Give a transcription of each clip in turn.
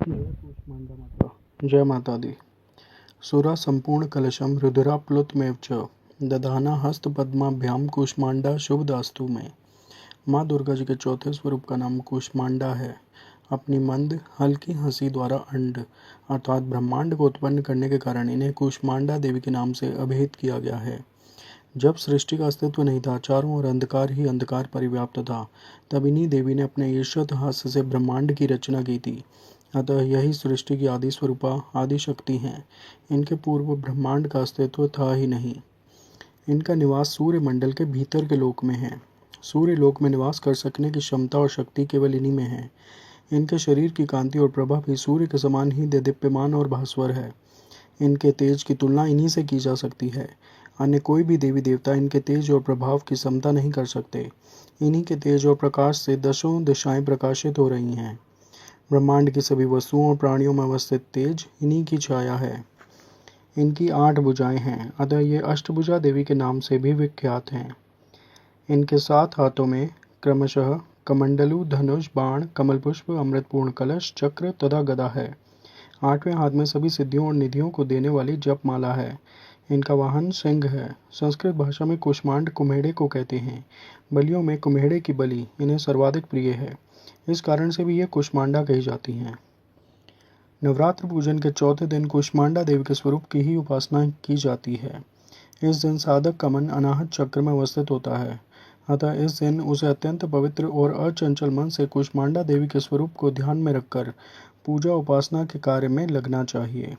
कूष्मांडा माता। जय माता दी। सुरा संपूर्ण कलशम रुधिराप्लुतमेव च दधाना हस्त पद्माभ्याम कूष्मांडा शुभदास्तु में। माँ दुर्गा जी के चौथे स्वरूप का नाम कूष्मांडा है। अपनी मंद हल्की हंसी द्वारा अंड अर्थात ब्रह्मांड को उत्पन्न करने के कारण इन्हें कूष्मांडा देवी के नाम से अभिहित किया गया है। जब सृष्टि का अस्तित्व नहीं था, चारों ओर अंधकार ही अंधकार परिव्याप्त था, तब इन्हीं देवी ने अपने ईर्ष्यत हास्य से ब्रह्मांड की रचना की थी। अतः यही सृष्टि की आदि स्वरूपा आदि शक्ति हैं। इनके पूर्व ब्रह्मांड का अस्तित्व था ही नहीं। इनका निवास सूर्य मंडल के भीतर के लोक में है। सूर्य लोक में निवास कर सकने की क्षमता और शक्ति केवल इन्हीं में है। इनके शरीर की कांति और प्रभा भी सूर्य के समान ही देदीप्यमान और भास्वर है। इनके तेज की तुलना इन्हीं से की जा सकती है। अन्य कोई भी देवी देवता इनके तेज और प्रभाव की समता नहीं कर सकते। इन्हीं के तेज और प्रकाश से दसों दिशाएं प्रकाशित हो रही हैं। ब्रह्मांड की सभी वस्तुओं और प्राणियों में अवस्थित तेज इन्हीं की छाया है। इनकी 8 भुजाएं हैं, अतः ये अष्टभुजा देवी के नाम से भी विख्यात हैं। इनके 7 हाथों में क्रमशः कमंडलू, धनुष, बाण, कमल पुष्प, अमृतपूर्ण कलश, चक्र तथा गदा है। 8वें हाथ में सभी सिद्धियों और निधियों को देने वाली जप माला है। इनका वाहन सिंह है। संस्कृत भाषा में कूष्मांड कुम्हेड़े को कहते हैं। बलियों में कुम्हेड़े की बलि इन्हें सर्वाधिक प्रिय है। इस कारण से भी ये कूष्मांडा कही जाती हैं। नवरात्र पूजन के चौथे दिन कूष्मांडा देवी के स्वरूप की ही उपासना की जाती है। इस दिन साधक का मन अनाहत चक्र में अवस्थित होता है। अतः इस दिन उसे अत्यंत पवित्र और अचंचल मन से कूष्मांडा देवी के स्वरूप को ध्यान में रखकर पूजा उपासना के कार्य में लगना चाहिए।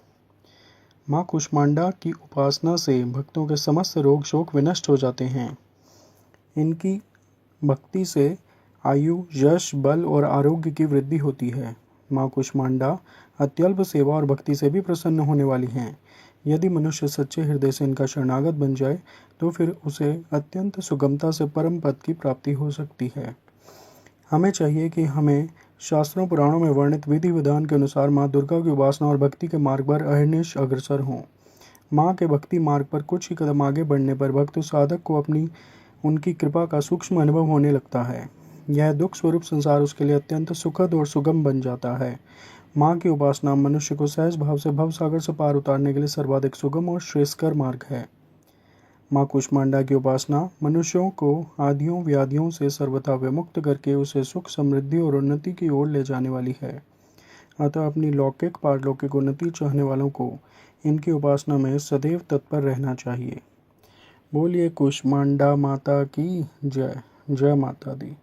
माँ कूष्मांडा की उपासना से भक्तों के समस्त रोग शोक विनष्ट हो जाते हैं। इनकी भक्ति से आयु, यश, बल और आरोग्य की वृद्धि होती है। माँ कूष्मांडा अत्यल्प सेवा और भक्ति से भी प्रसन्न होने वाली हैं। यदि मनुष्य सच्चे हृदय से इनका शरणागत बन जाए तो फिर उसे अत्यंत सुगमता से परम पद की प्राप्ति हो सकती है। हमें चाहिए कि हमें शास्त्रों पुराणों में वर्णित विधि विधान के अनुसार माँ दुर्गा की उपासना और भक्ति के मार्ग पर अहर्निश अग्रसर हों। माँ के भक्ति मार्ग पर कुछ ही कदम आगे बढ़ने पर भक्त साधक को अपनी उनकी कृपा का सूक्ष्म अनुभव होने लगता है। यह दुख स्वरूप संसार उसके लिए अत्यंत सुखद और सुगम बन जाता है। माँ की उपासना मनुष्य को सहज भाव से भव सागर से पार उतारने के लिए सर्वाधिक सुगम और श्रेयस्कर मार्ग है। माँ कूष्मांडा की उपासना मनुष्यों को आदियों व्याधियों से सर्वथा विमुक्त करके उसे सुख, समृद्धि और उन्नति की ओर ले जाने वाली है। अतः अपनी लौकिक पारलौकिक उन्नति चाहने वालों को इनकी उपासना में सदैव तत्पर रहना चाहिए। बोलिए कूष्मांडा माता की जय। जय माता दी।